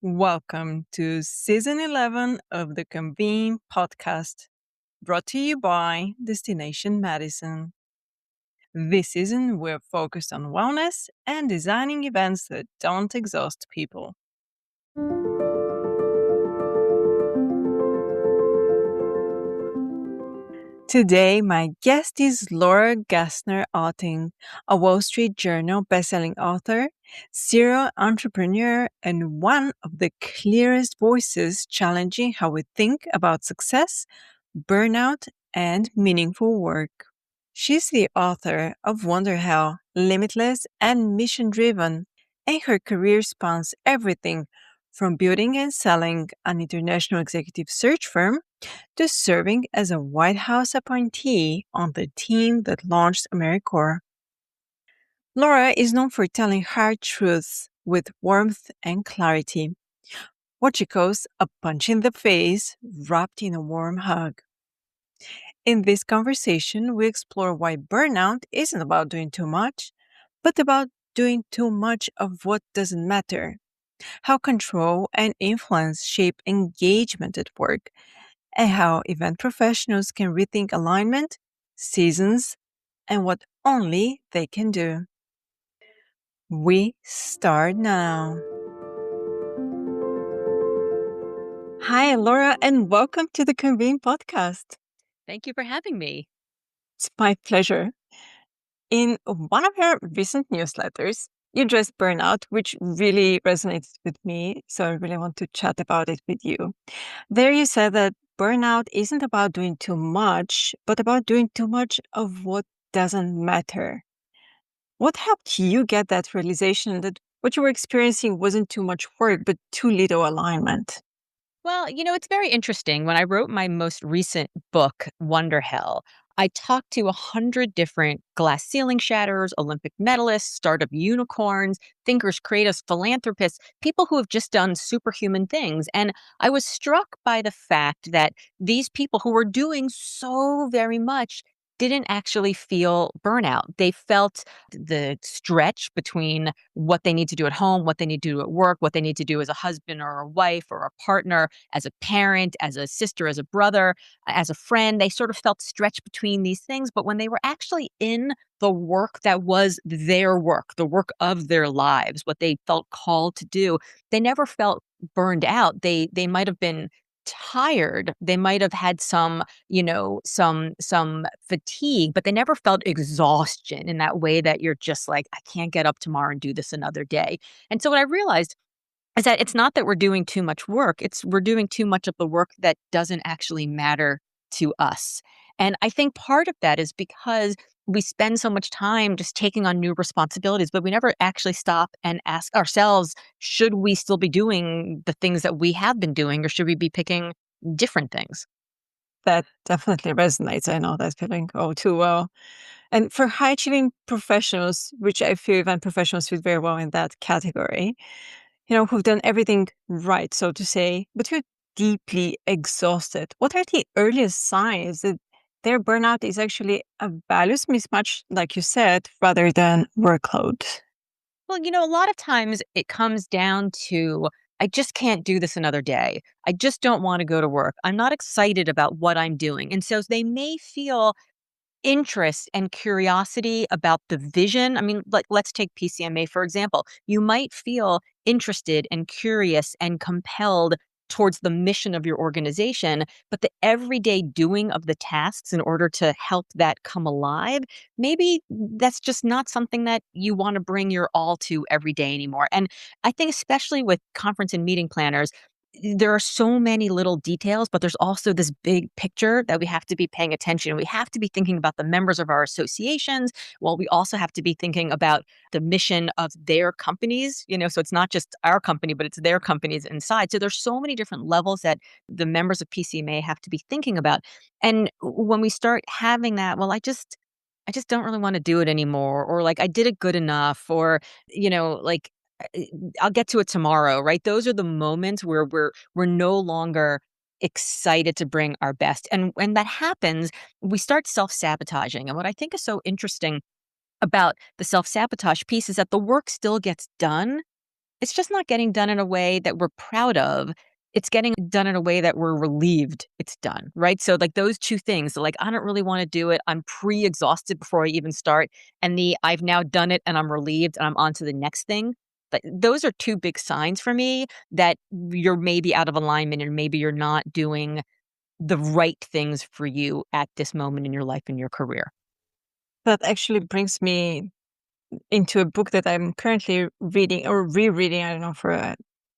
Welcome to Season 11 of the Convene podcast, brought to you by Destination Medicine. This season, we're focused on wellness and designing events that don't exhaust people. Today, my guest is Laura Gassner Otting, a Wall Street Journal bestselling author, serial entrepreneur, and one of the clearest voices challenging how we think about success, burnout, and meaningful work. She's the author of Wonder Hell, Limitless, and Mission Driven, and her career spans everything from building and selling an international executive search firm to serving as a White House appointee on the team that launched AmeriCorps. Laura is known for telling hard truths with warmth and clarity, what she calls a punch in the face wrapped in a warm hug. In this conversation, we explore why burnout isn't about doing too much, but about doing too much of what doesn't matter, how control and influence shape engagement at work, and how event professionals can rethink alignment, seasons, and what only they can do. We start now. Hi, Laura, and welcome to the Convene podcast. Thank you for having me. It's my pleasure. In one of your recent newsletters, you addressed burnout, which really resonates with me. So I really want to chat about it with you. There you said that burnout isn't about doing too much, but about doing too much of what doesn't matter. What helped you get that realization that what you were experiencing wasn't too much work, but too little alignment? Well, it's very interesting. When I wrote my most recent book, Wonder Hell, I talked to 100 different glass ceiling shatterers, Olympic medalists, startup unicorns, thinkers, creatives, philanthropists, people who have just done superhuman things. And I was struck by the fact that these people who were doing so very much didn't actually feel burnout. They felt the stretch between what they need to do at home, what they need to do at work, what they need to do as a husband or a wife or a partner, as a parent, as a sister, as a brother, as a friend. They sort of felt stretched between these things. But when they were actually in the work that was their work, the work of their lives, what they felt called to do, they never felt burned out. They might have been tired. They might have had some fatigue, but they never felt exhaustion in that way that you're just like, I can't get up tomorrow and do this another day. And so what I realized is that it's not that we're doing too much work, it's we're doing too much of the work that doesn't actually matter to us. And I think part of that is because we spend so much time just taking on new responsibilities, but we never actually stop and ask ourselves, should we still be doing the things that we have been doing, or should we be picking different things? That definitely resonates. I know that feeling oh too well. And for high achieving professionals, which I feel event professionals fit very well in that category, who've done everything right, so to say, but who are deeply exhausted. What are the earliest signs that their burnout is actually a values mismatch, like you said, rather than workload? Well, a lot of times it comes down to, I just can't do this another day. I just don't want to go to work. I'm not excited about what I'm doing. And so they may feel interest and curiosity about the vision. I mean, like, let's take PCMA, for example. You might feel interested and curious and compelled towards the mission of your organization, but the everyday doing of the tasks in order to help that come alive, maybe that's just not something that you want to bring your all to every day anymore. And I think, especially with conference and meeting planners, there are so many little details, but there's also this big picture that we have to be paying attention. We have to be thinking about the members of our associations. While we also have to be thinking about the mission of their companies, so it's not just our company, but it's their companies inside. So there's so many different levels that the members of PCMA have to be thinking about. And when we start having that, well, I just don't really want to do it anymore, or like I did it good enough, or like uh, I'll get to it tomorrow, right? Those are the moments where we're no longer excited to bring our best. And when that happens, we start self-sabotaging. And what I think is so interesting about the self-sabotage piece is that the work still gets done, it's just not getting done in a way that we're proud of. It's getting done in a way that we're relieved it's done, right? So like those two things, like I don't really want to do it. I'm pre-exhausted before I even start. And the I've now done it and I'm relieved and I'm on to the next thing. But those are two big signs for me that you're maybe out of alignment and maybe you're not doing the right things for you at this moment in your life and your career. That actually brings me into a book that I'm currently reading or rereading, I don't know for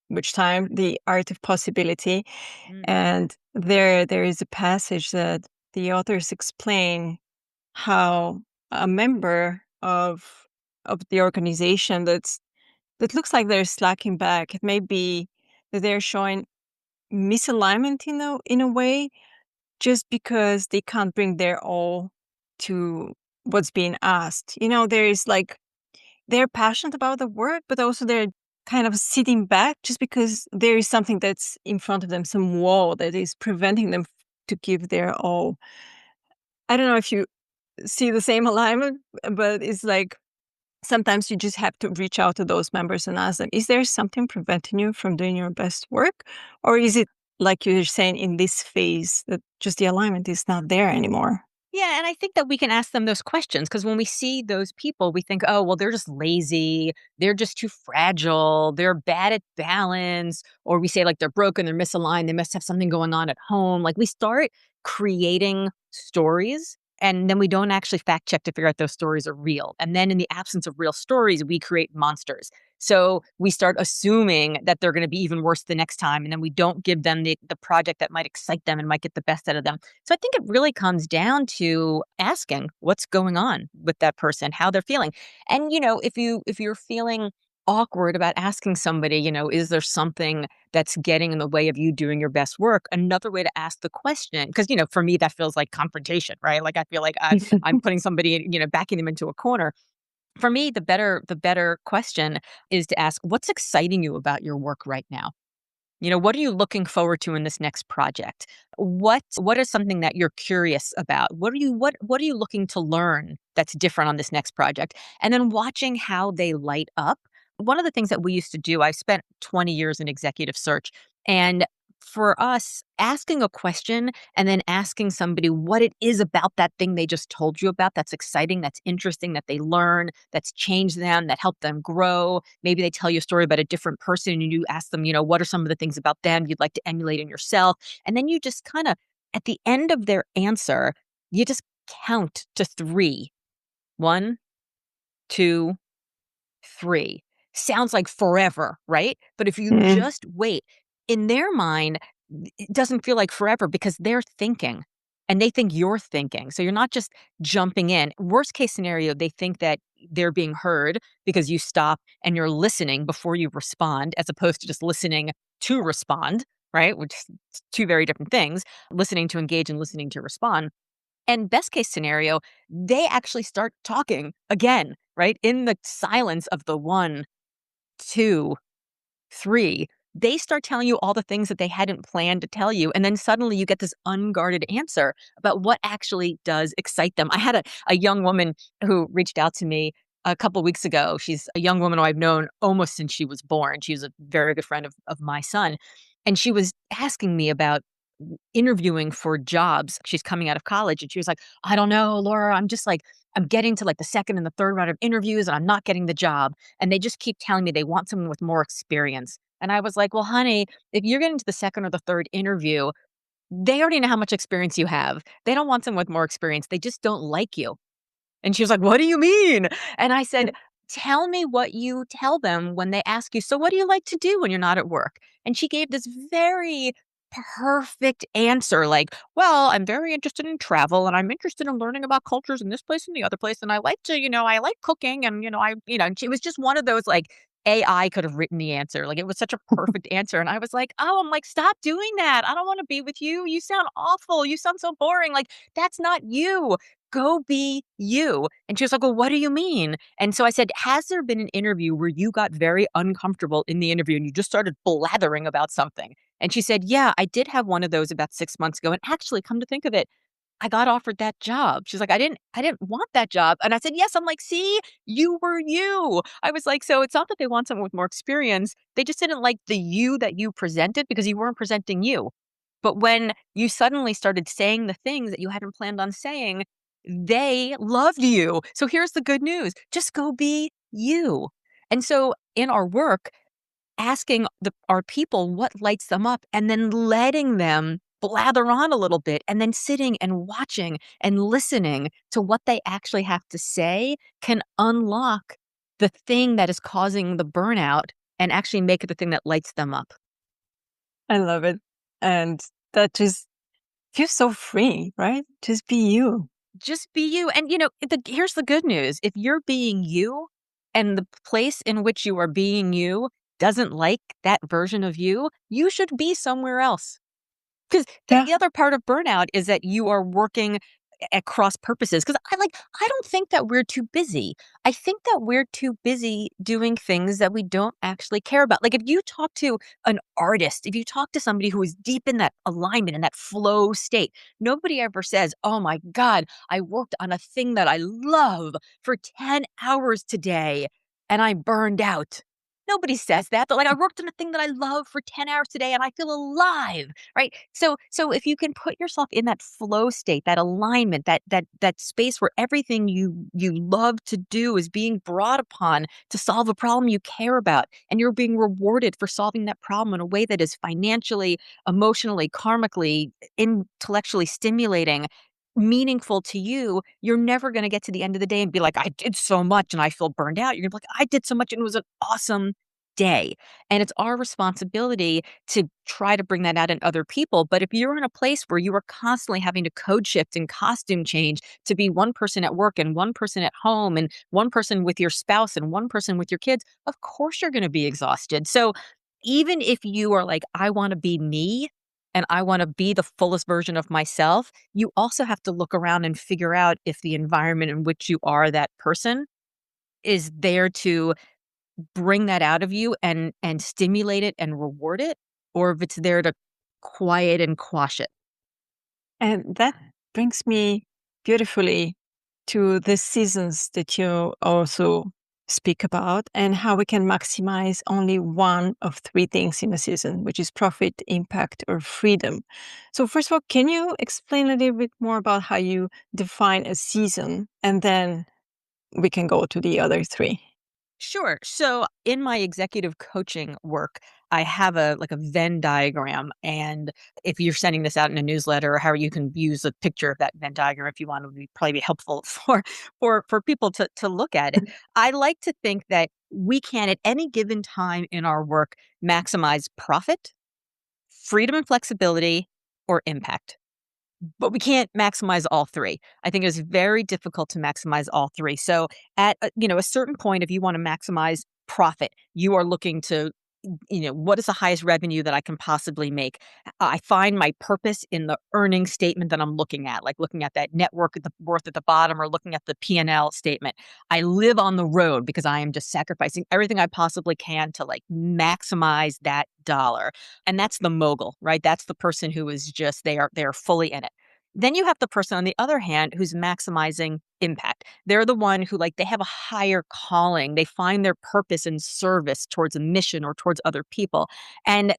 which time, The Art of Possibility. Mm. And there is a passage that the authors explain how a member of the organization that looks like they're slacking back. It may be that they're showing misalignment in a way, just because they can't bring their all to what's being asked. There is like they're passionate about the work, but also they're kind of sitting back just because there is something that's in front of them, some wall that is preventing them to give their all. I don't know if you see the same alignment, but it's like sometimes you just have to reach out to those members and ask them, is there something preventing you from doing your best work? Or is it, like you're saying, in this phase that just the alignment is not there anymore? Yeah, and I think that we can ask them those questions because when we see those people, we think, oh, well, they're just lazy. They're just too fragile. They're bad at balance. Or we say, like, they're broken, they're misaligned. They must have something going on at home. Like, we start creating stories and then we don't actually fact check to figure out those stories are real. And then in the absence of real stories, we create monsters. So we start assuming that they're going to be even worse the next time. And then we don't give them the project that might excite them and might get the best out of them. So I think it really comes down to asking what's going on with that person, how they're feeling. And if you're feeling awkward about asking somebody, is there something that's getting in the way of you doing your best work? Another way to ask the question, because for me that feels like confrontation, right? Like I feel like I'm putting somebody, backing them into a corner. For me, the better question is to ask, what's exciting you about your work right now? What are you looking forward to in this next project? What is something that you're curious about? What are you looking to learn that's different on this next project? And then watching how they light up. One of the things that we used to do, I spent 20 years in executive search, and for us, asking a question and then asking somebody what it is about that thing they just told you about that's exciting, that's interesting, that they learn, that's changed them, that helped them grow. Maybe they tell you a story about a different person and you ask them, what are some of the things about them you'd like to emulate in yourself? And then you just kind of, at the end of their answer, you just count to three. One, two, three. Sounds like forever, right? But if you Mm. just wait, in their mind, it doesn't feel like forever because they're thinking and they think you're thinking. So you're not just jumping in. Worst case scenario, they think that they're being heard because you stop and you're listening before you respond, as opposed to just listening to respond, right? Which is two very different things, listening to engage and listening to respond. And best case scenario, they actually start talking again, right? In the silence of the one, two, three, they start telling you all the things that they hadn't planned to tell you. And then suddenly you get this unguarded answer about what actually does excite them. I had a young woman who reached out to me a couple weeks ago. She's a young woman who I've known almost since she was born. She was a very good friend of my son. And she was asking me about interviewing for jobs. She's coming out of college and she was like, I don't know, Laura, I'm just like, I'm getting to like the second and the third round of interviews and I'm not getting the job. And they just keep telling me they want someone with more experience. And I was like, well, honey, if you're getting to the second or the third interview, they already know how much experience you have. They don't want someone with more experience. They just don't like you. And she was like, "What do you mean?" And I said, "Tell me what you tell them when they ask you, 'So what do you like to do when you're not at work?'" And she gave this very perfect answer like, "Well, I'm very interested in travel and I'm interested in learning about cultures in this place and the other place and I like to, I like cooking and and she was just one of those like AI could have written the answer. Like it was such a perfect answer. And I was like, "Oh, I'm like, stop doing that. I don't want to be with you. You sound awful. You sound so boring. Like that's not you. Go be you." And she was like, "Well, what do you mean?" And so I said, "Has there been an interview where you got very uncomfortable in the interview and you just started blathering about something?" And she said, "Yeah, I did have one of those about 6 months ago. And actually, come to think of it, I got offered that job. She's like, I didn't want that job. And I said, yes. I'm like, see, you were you. I was like, so it's not that they want someone with more experience. They just didn't like the you that you presented because you weren't presenting you. But when you suddenly started saying the things that you hadn't planned on saying, they loved you. So here's the good news. Just go be you. And so in our work, asking our people what lights them up and then letting them blather on a little bit and then sitting and watching and listening to what they actually have to say can unlock the thing that is causing the burnout and actually make it the thing that lights them up. I love it. And that just feels so free, right? Just be you. Just be you. And, here's the good news. If you're being you and the place in which you are being you doesn't like that version of you, you should be somewhere else. Because Yeah. the other part of burnout is that you are working at cross purposes. Because I don't think that we're too busy. I think that we're too busy doing things that we don't actually care about. Like if you talk to an artist, if you talk to somebody who is deep in that alignment and that flow state, nobody ever says, "Oh my God, I worked on a thing that I love for 10 hours today and I burned out." Nobody says that. They're like, "I worked on a thing that I love for 10 hours today and I feel alive." Right? So if you can put yourself in that flow state, that alignment, that space where everything you love to do is being brought upon to solve a problem you care about, and you're being rewarded for solving that problem in a way that is financially, emotionally, karmically, intellectually stimulating, meaningful to you, you're never going to get to the end of the day and be like, I did so much and I feel burned out. You're gonna be like, I did so much and it was an awesome day. And it's our responsibility to try to bring that out in other people. But if you're in a place where you are constantly having to code shift and costume change to be one person at work and one person at home and one person with your spouse and one person with your kids, of course you're going to be exhausted. So even if you are like, I want to be me and I want to be the fullest version of myself, you also have to look around and figure out if the environment in which you are that person is there to bring that out of you and stimulate it and reward it, or if it's there to quiet and quash it. And that brings me beautifully to the seasons that you also speak about and how we can maximize only one of three things in a season, which is profit, impact, or freedom. So, first of all, can you explain a little bit more about how you define a season? And then we can go to the other three. Sure. So in my executive coaching work, I have a Venn diagram. And if you're sending this out in a newsletter or how you can use a picture of that Venn diagram if you want, it would probably be helpful for people to look at it. I like to think that we can at any given time in our work maximize profit, freedom and flexibility, or impact. But we can't maximize all three. I think it's very difficult to maximize all three. So at a certain point, if you want to maximize profit, you are looking to what is the highest revenue that I can possibly make? I find my purpose in the earning statement that I'm looking at, like looking at that network at the worth at the bottom or looking at the P&L statement. I live on the road because I am just sacrificing everything I possibly can to like maximize that dollar. And that's the mogul, right? That's the person who is just they are fully in it. Then you have the person on the other hand who's maximizing impact. They're the one who they have a higher calling. They find their purpose and service towards a mission or towards other people. And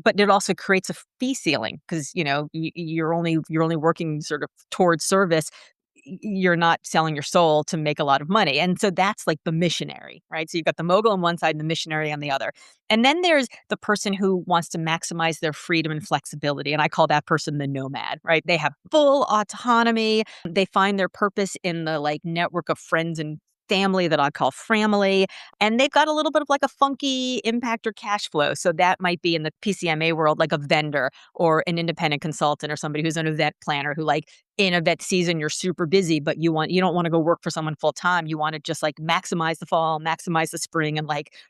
but it also creates a fee ceiling because, you're only working sort of towards service. You're not selling your soul to make a lot of money. And so that's like the missionary, right? So you've got the mogul on one side and the missionary on the other. And then there's the person who wants to maximize their freedom and flexibility. And I call that person the nomad, right? They have full autonomy. They find their purpose in the network of friends and family that I call family. And they've got a little bit of a funky impact or cash flow. So that might be in the PCMA world, like a vendor or an independent consultant or somebody who's an event planner who in event season, you're super busy, but you don't want to go work for someone full time. You want to just maximize the fall, maximize the spring, and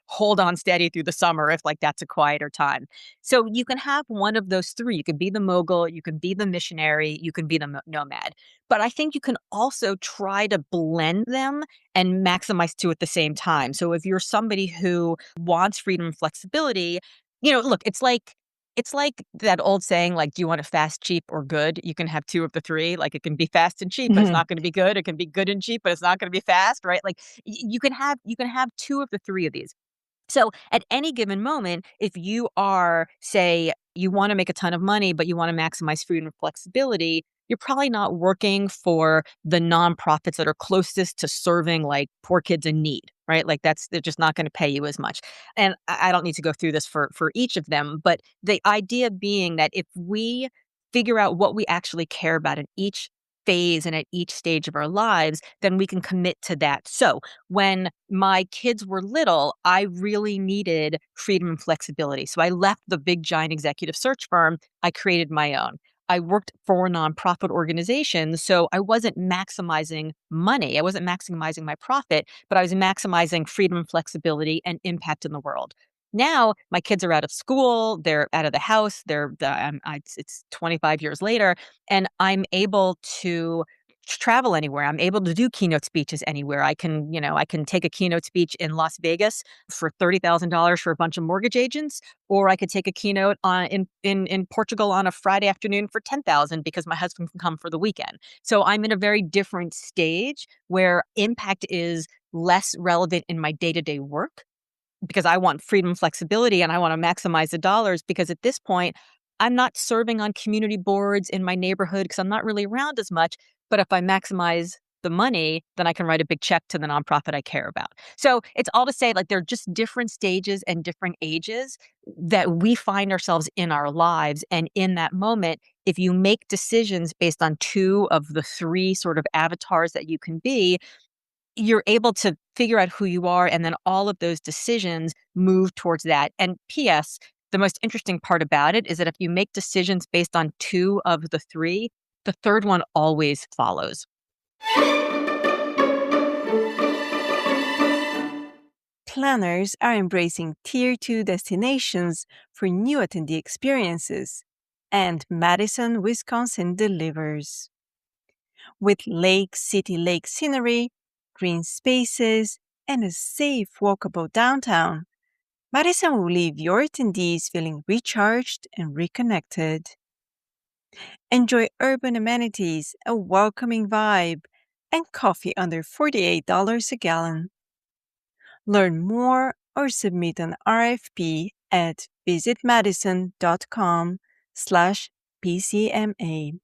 hold on steady through the summer if that's a quieter time. So you can have one of those three. You can be the mogul, you can be the missionary, you can be the nomad. But I think you can also try to blend them and maximize two at the same time. So if you're somebody who wants freedom and flexibility, look, it's like It's like that old saying, like, do you want it fast, cheap, or good? You can have two of the three. Like, it can be fast and cheap, but it's Mhm. not going to be good. It can be good and cheap, but it's not going to be fast, right? Like, you can have two of the three of these. So at any given moment, if you are, say, you want to make a ton of money, but you want to maximize freedom and flexibility, you're probably not working for the nonprofits that are closest to serving like poor kids in need, right? Like they're just not going to pay you as much. And I don't need to go through this for each of them, but the idea being that if we figure out what we actually care about in each phase and at each stage of our lives, then we can commit to that. So when my kids were little, I really needed freedom and flexibility. So I left the big giant executive search firm. I created my own. I worked for nonprofit organizations, so I wasn't maximizing money. I wasn't maximizing my profit, but I was maximizing freedom and flexibility and impact in the world. Now my kids are out of school, they're out of the house, it's 25 years later, and I'm able to travel anywhere. I'm able to do keynote speeches anywhere. I can take a keynote speech in Las Vegas for $30,000 for a bunch of mortgage agents, or I could take a keynote in Portugal on a Friday afternoon for 10,000 because my husband can come for the weekend. So I'm in a very different stage where impact is less relevant in my day-to-day work because I want freedom, flexibility, and I want to maximize the dollars because at this point, I'm not serving on community boards in my neighborhood because I'm not really around as much. But if I maximize the money, then I can write a big check to the nonprofit I care about. So it's all to say, like, there are just different stages and different ages that we find ourselves in our lives. And in that moment, if you make decisions based on two of the three sort of avatars that you can be, you're able to figure out who you are, and then all of those decisions move towards that. And PS, the most interesting part about it is that if you make decisions based on two of the three, the third one always follows. Planners are embracing Tier 2 destinations for new attendee experiences, and Madison, Wisconsin delivers. With lake scenery, green spaces, and a safe, walkable downtown, Madison will leave your attendees feeling recharged and reconnected. Enjoy urban amenities, a welcoming vibe, and coffee under $48 a gallon. Learn more or submit an RFP at visitmadison.com/PCMA.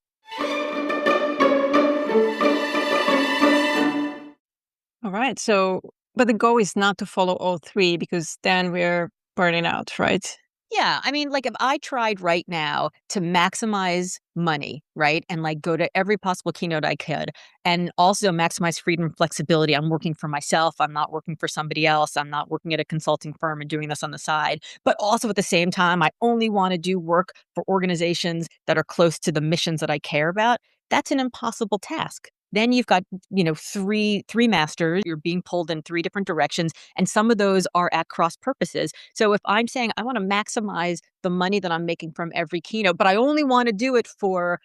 All right. So, but the goal is not to follow all three because then we're burning out, right? Yeah, I mean, like, if I tried right now to maximize money, right, and, like, go to every possible keynote I could, and also maximize freedom and flexibility, I'm working for myself, I'm not working for somebody else, I'm not working at a consulting firm and doing this on the side, but also at the same time, I only wanna do work for organizations that are close to the missions that I care about, that's an impossible task. Then you've got, three masters, you're being pulled in three different directions, and some of those are at cross purposes. So if I'm saying I want to maximize the money that I'm making from every keynote, but I only want to do it for,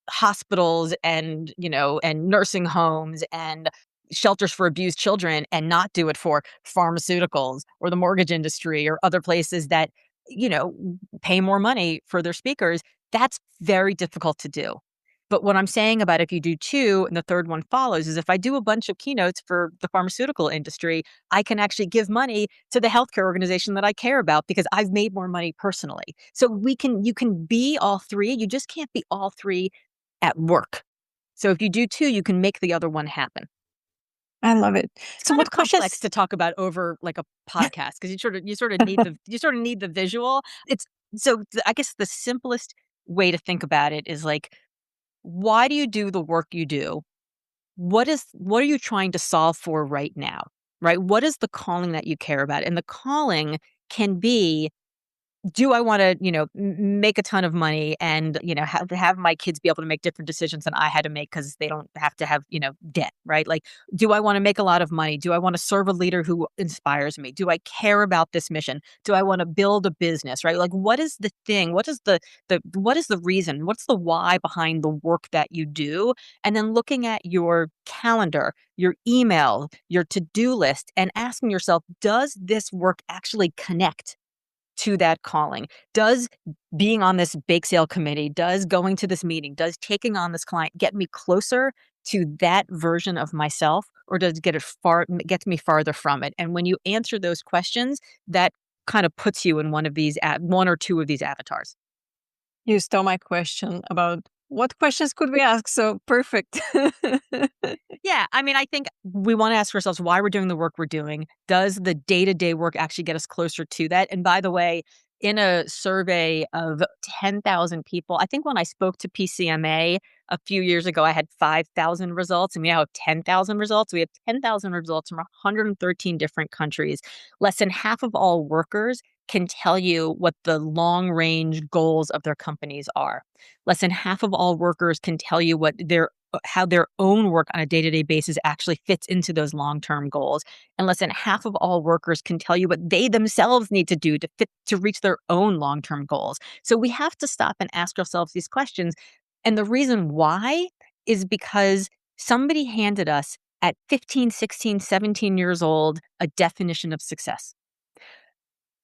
hospitals and nursing homes and shelters for abused children and not do it for pharmaceuticals or the mortgage industry or other places that, you know, pay more money for their speakers, that's very difficult to do. But what I'm saying about if you do two and the third one follows is if I do a bunch of keynotes for the pharmaceutical industry, I can actually give money to the healthcare organization that I care about because I've made more money personally. So you can be all three. You just can't be all three at work. So if you do two, you can make the other one happen. I love it. It's So, kind of what complex pushes? to talk about over like a podcast because you sort of need the visual. I guess the simplest way to think about it is like, why do you do the work you do? What are you trying to solve for right now? Right? What is the calling that you care about? And the calling can be, do I want to, make a ton of money and, have my kids be able to make different decisions than I had to make because they don't have to have, debt, right? Like, do I want to make a lot of money? Do I want to serve a leader who inspires me? Do I care about this mission? Do I want to build a business, right? Like, what is the thing? What is the reason? What's the why behind the work that you do? And then looking at your calendar, your email, your to-do list and asking yourself, does this work actually connect to that calling? Does being on this bake sale committee, does going to this meeting, does taking on this client get me closer to that version of myself, or does it get me farther from it? And when you answer those questions, that kind of puts you in one or two of these avatars. You stole my question about what questions could we ask? So perfect. Yeah, I mean, I think we wanna ask ourselves why we're doing the work we're doing. Does the day-to-day work actually get us closer to that? And by the way, in a survey of 10,000 people, I think when I spoke to PCMA a few years ago, I had 5,000 results, and we now have 10,000 results. We have 10,000 results from 113 different countries. Less than half of all workers can tell you what the long-range goals of their companies are. Less than half of all workers can tell you how their own work on a day-to-day basis actually fits into those long-term goals. And less than half of all workers can tell you what they themselves need to do to reach their own long-term goals. So we have to stop and ask ourselves these questions. And the reason why is because somebody handed us at 15, 16, 17 years old a definition of success.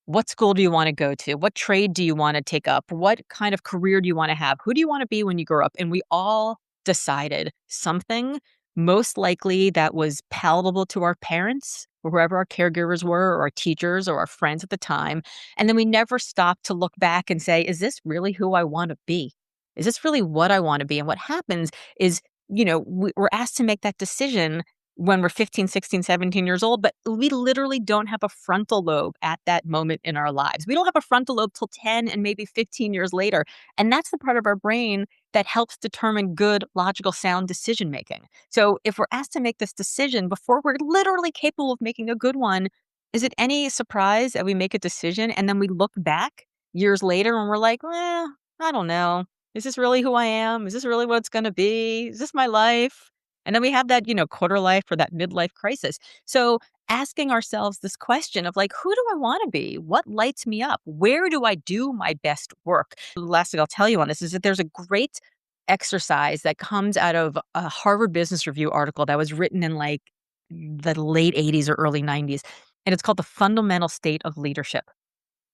What school do you wanna go to? What trade do you wanna take up? What kind of career do you wanna have? Who do you wanna be when you grow up? And we all decided something, most likely that was palatable to our parents or whoever our caregivers were or our teachers or our friends at the time, and then we never stopped to look back and say, "Is this really who I wanna be? Is this really what I wanna be?" And what happens is, we're asked to make that decision when we're 15, 16, 17 years old, but we literally don't have a frontal lobe at that moment in our lives. We don't have a frontal lobe till 10 and maybe 15 years later. And that's the part of our brain that helps determine good, logical, sound decision making. So if we're asked to make this decision before we're literally capable of making a good one, is it any surprise that we make a decision and then we look back years later and we're like, well, I don't know. Is this really who I am? Is this really what it's going to be? Is this my life? And then we have that, quarter life or that midlife crisis. So asking ourselves this question of like, who do I want to be? What lights me up? Where do I do my best work? The last thing I'll tell you on this is that there's a great exercise that comes out of a Harvard Business Review article that was written in like the late 80s or early 90s. And it's called The Fundamental State of Leadership.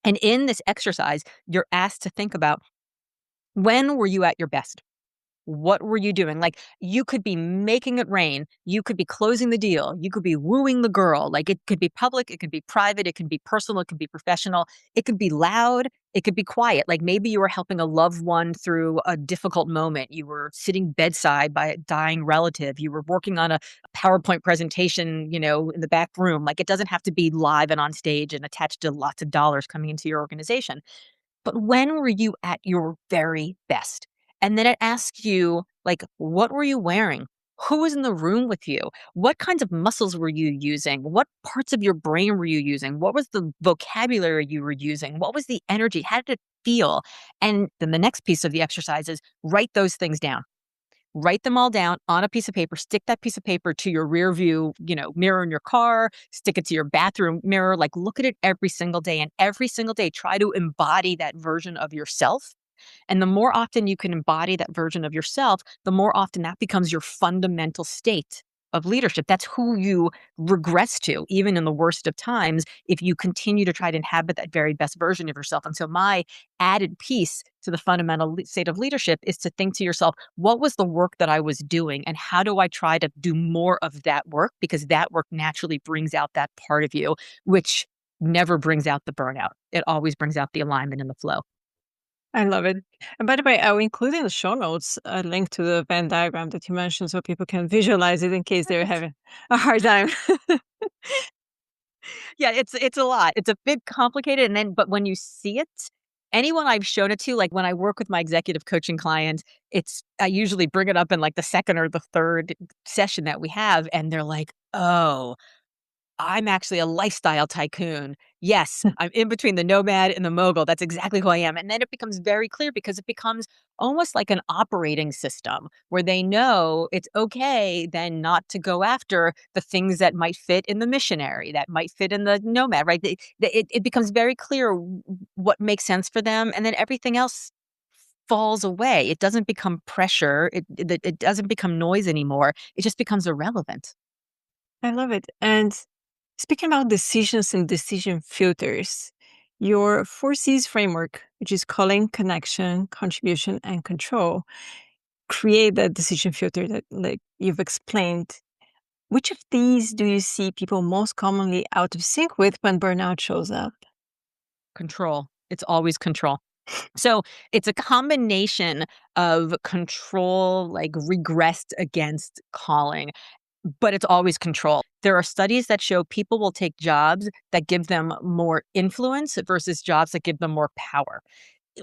And in this exercise, you're asked to think about, when were you at your best? What were you doing? Like, you could be making it rain. You could be closing the deal. You could be wooing the girl. Like, it could be public. It could be private. It could be personal. It could be professional. It could be loud. It could be quiet. Like, maybe you were helping a loved one through a difficult moment. You were sitting bedside by a dying relative. You were working on a PowerPoint presentation, in the back room. Like, it doesn't have to be live and on stage and attached to lots of dollars coming into your organization. But when were you at your very best? And then it asks you, like, what were you wearing? Who was in the room with you? What kinds of muscles were you using? What parts of your brain were you using? What was the vocabulary you were using? What was the energy? How did it feel? And then the next piece of the exercise is write those things down. Write them all down on a piece of paper. Stick that piece of paper to your rear view, mirror in your car. Stick it to your bathroom mirror. Like, look at it every single day. And every single day, try to embody that version of yourself. And the more often you can embody that version of yourself, the more often that becomes your fundamental state of leadership. That's who you regress to, even in the worst of times, if you continue to try to inhabit that very best version of yourself. And so my added piece to the fundamental state of leadership is to think to yourself, what was the work that I was doing? And how do I try to do more of that work? Because that work naturally brings out that part of you, which never brings out the burnout. It always brings out the alignment and the flow. I love it. And by the way, I will include in the show notes a link to the Venn diagram that you mentioned so people can visualize it in case they're Perfect. having a hard time. Yeah, it's a lot. It's a bit complicated, and then but when you see it, anyone I've shown it to, like when I work with my executive coaching clients, I usually bring it up in like the second or the third session that we have, and they're like, "Oh, I'm actually a lifestyle tycoon. Yes, I'm in between the nomad and the mogul. That's exactly who I am." And then it becomes very clear because it becomes almost like an operating system where they know it's okay then not to go after the things that might fit in the missionary, that might fit in the nomad, right? It becomes very clear what makes sense for them. And then everything else falls away. It doesn't become pressure. It doesn't become noise anymore. It just becomes irrelevant. I love it. And speaking about decisions and decision filters, your 4Cs framework, which is calling, connection, contribution, and control, create that decision filter that like you've explained. Which of these do you see people most commonly out of sync with when burnout shows up? Control. It's always control. So it's a combination of control, like regressed against calling, but it's always control. There are studies that show people will take jobs that give them more influence versus jobs that give them more power.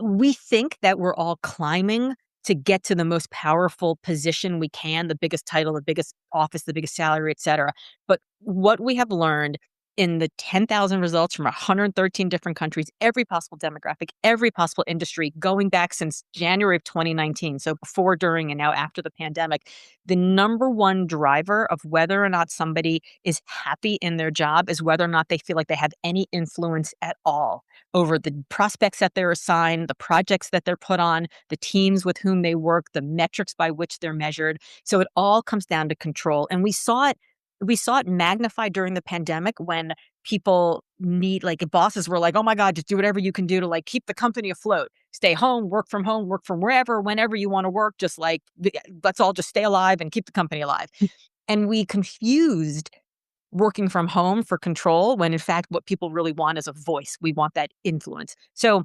We think that we're all climbing to get to the most powerful position we can, the biggest title, the biggest office, the biggest salary, et cetera. But what we have learned in the 10,000 results from 113 different countries, every possible demographic, every possible industry, going back since January of 2019, so before, during, and now after the pandemic, the number one driver of whether or not somebody is happy in their job is whether or not they feel like they have any influence at all over the prospects that they're assigned, the projects that they're put on, the teams with whom they work, the metrics by which they're measured. So it all comes down to control. And we saw it magnified during the pandemic when people need, like, bosses were like, oh my God, just do whatever you can do to like keep the company afloat. Stay home, work from wherever, whenever you want to work, just like let's all just stay alive and keep the company alive. And we confused working from home for control when in fact what people really want is a voice. We want that influence. So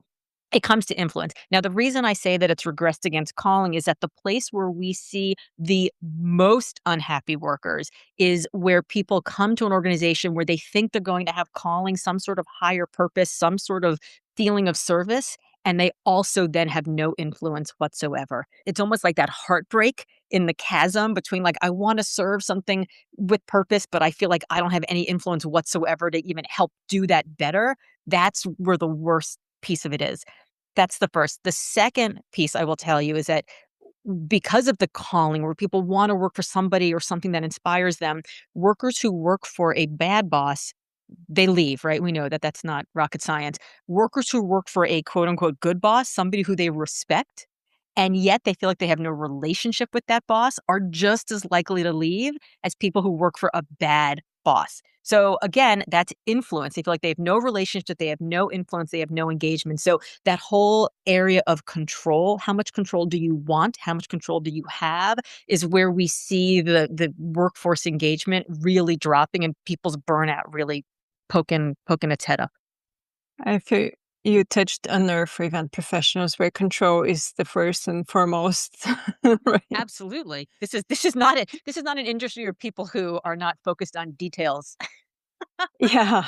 it comes to influence. Now, the reason I say that it's regressed against calling is that the place where we see the most unhappy workers is where people come to an organization where they think they're going to have calling, some sort of higher purpose, some sort of feeling of service, and they also then have no influence whatsoever. It's almost like that heartbreak in the chasm between, like, I want to serve something with purpose, but I feel like I don't have any influence whatsoever to even help do that better. That's where the worst piece of it is. That's the first. The second piece I will tell you is that because of the calling where people want to work for somebody or something that inspires them, workers who work for a bad boss, they leave, right? We know that that's not rocket science. Workers who work for a quote unquote good boss, somebody who they respect, and yet they feel like they have no relationship with that boss, are just as likely to leave as people who work for a bad boss. So again, that's influence. They feel like they have no relationship, they have no influence, they have no engagement. So that whole area of control, how much control do you want? How much control do you have? Is where we see the workforce engagement really dropping and people's burnout really poking its head up. I feel you touched on nerve for event professionals where control is the first and foremost, right? Absolutely. This is not an industry or people who are not focused on details. Yeah.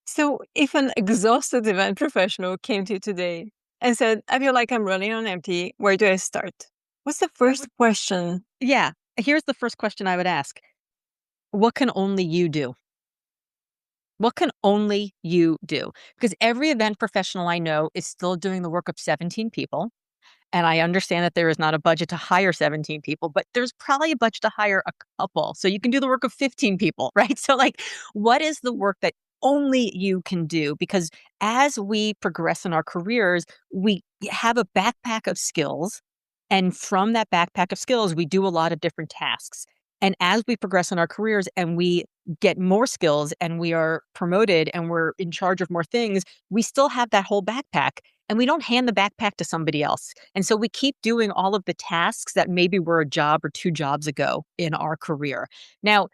So if an exhausted event professional came to you today and said, I feel like I'm running on empty, where do I start? What's the I first would question? Yeah, here's the first question I would ask. What can only you do? What can only you do? Because every event professional I know is still doing the work of 17 people. And I understand that there is not a budget to hire 17 people, but there's probably a budget to hire a couple. So you can do the work of 15 people, right? So, like, what is the work that only you can do? Because as we progress in our careers, we have a backpack of skills. And from that backpack of skills, we do a lot of different tasks. And as we progress in our careers and we get more skills and we are promoted and we're in charge of more things, we still have that whole backpack and we don't hand the backpack to somebody else. And so we keep doing all of the tasks that maybe were a job or two jobs ago in our career. Now,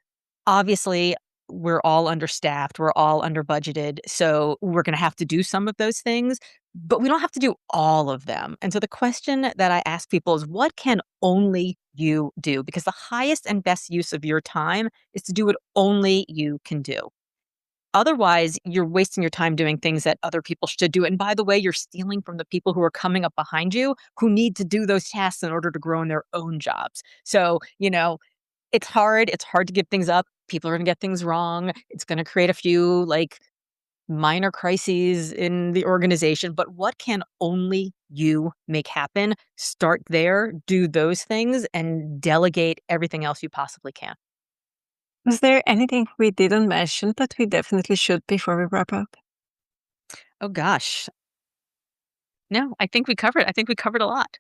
obviously, we're all understaffed, we're all under budgeted. So we're going to have to do some of those things, but we don't have to do all of them. And so the question that I ask people is, what can only you do? Because the highest and best use of your time is to do what only you can do. Otherwise, you're wasting your time doing things that other people should do. And by the way, you're stealing from the people who are coming up behind you who need to do those tasks in order to grow in their own jobs. So, it's hard. It's hard to give things up. People are going to get things wrong. It's going to create a few like minor crises in the organization. But what can only you make happen? Start there, do those things, and delegate everything else you possibly can. Was there anything we didn't mention, but we definitely should before we wrap up? Oh gosh. No, I think we covered a lot.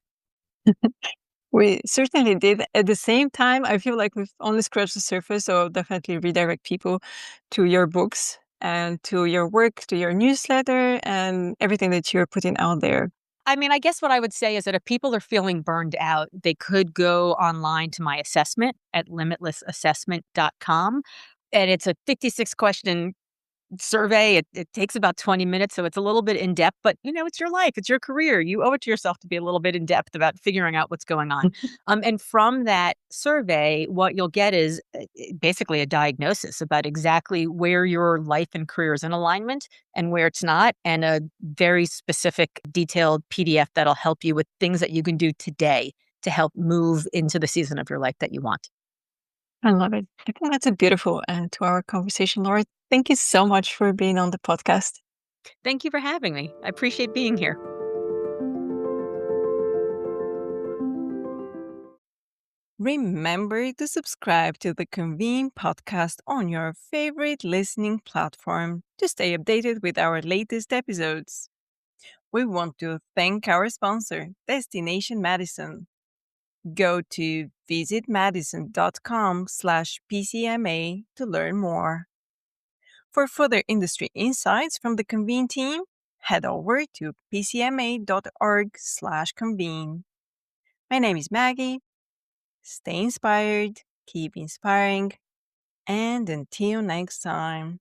We certainly did. At the same time, I feel like we've only scratched the surface, so I'll definitely redirect people to your books and to your work, to your newsletter, and everything that you're putting out there? I mean, I guess what I would say is that if people are feeling burned out, they could go online to my assessment at limitlessassessment.com. And it's a 56 question survey. It takes about 20 minutes, so it's a little bit in depth, but it's your life, it's your career. You owe it to yourself to be a little bit in depth about figuring out what's going on. And from that survey, what you'll get is basically a diagnosis about exactly where your life and career is in alignment and where it's not, and a very specific, detailed PDF that'll help you with things that you can do today to help move into the season of your life that you want. I love it. I think that's a beautiful end to our conversation, Laura. Thank you so much for being on the podcast. Thank you for having me. I appreciate being here. Remember to subscribe to the Convene podcast on your favorite listening platform to stay updated with our latest episodes. We want to thank our sponsor, Destination Madison. Go to visitmadison.com/PCMA to learn more. For further industry insights from the Convene team, head over to pcma.org/convene. My name is Maggie. Stay inspired, keep inspiring, and until next time.